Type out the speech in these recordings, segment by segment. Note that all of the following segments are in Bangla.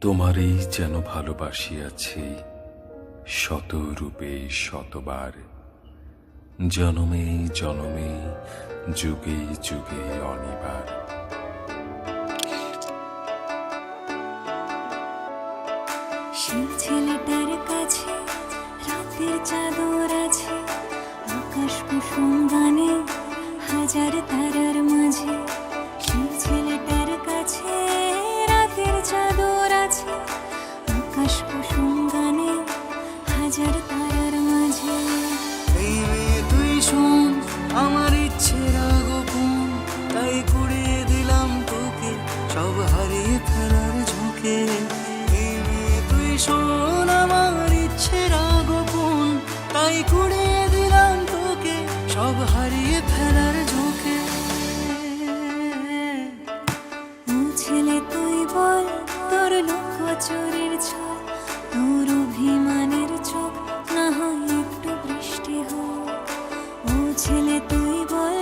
তোমারই যেন ভালোবাসিয়াছি শত রূপে শতবার, জনমে জনমে যুগে যুগে অনিবার। সেই ছেলেটার কাছে রাতের চাদর আছে, আকাশ কুসুম গানে হাজার তারার মাঝে। সেই ছেলেটার কাছে রাতের চাদর আছে, আকাশ কুসুম গানে হাজার তারার মাঝে। এই মেয়ে তুই শোন আমার ইচ্ছেরা গোপন, তাই কুড়িয়ে দিলাম তোকে সব হারিয়ে ফেলার ঝোঁকে। এই মেয়ে তুই শোন আমার ইচ্ছেরা গোপন, তাই কুড়িয়ে দিলাম তোকে সব হারিয়ে ফেলার ঝোঁকে। ও ছেলে তুই বল তোর লোকচুরির ছল, তোর অভিমানের চোখ না হয় একটু বৃষ্টি হোক। ও ছেলে তুই বল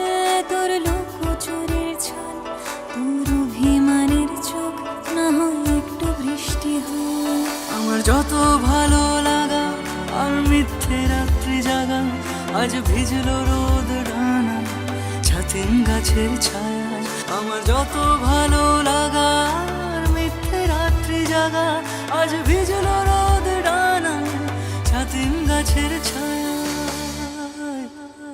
তোর লোকচুরির ছল, তোর অভিমানের চোখ না হয় একটু বৃষ্টি হোক। আমার যত ভালো লাগা আর মিথ্যে রাত্রি জাগা, আজ ভিজলো রোদ ডানা ছাতিম গাছের ছায়া। আমার যত ভালো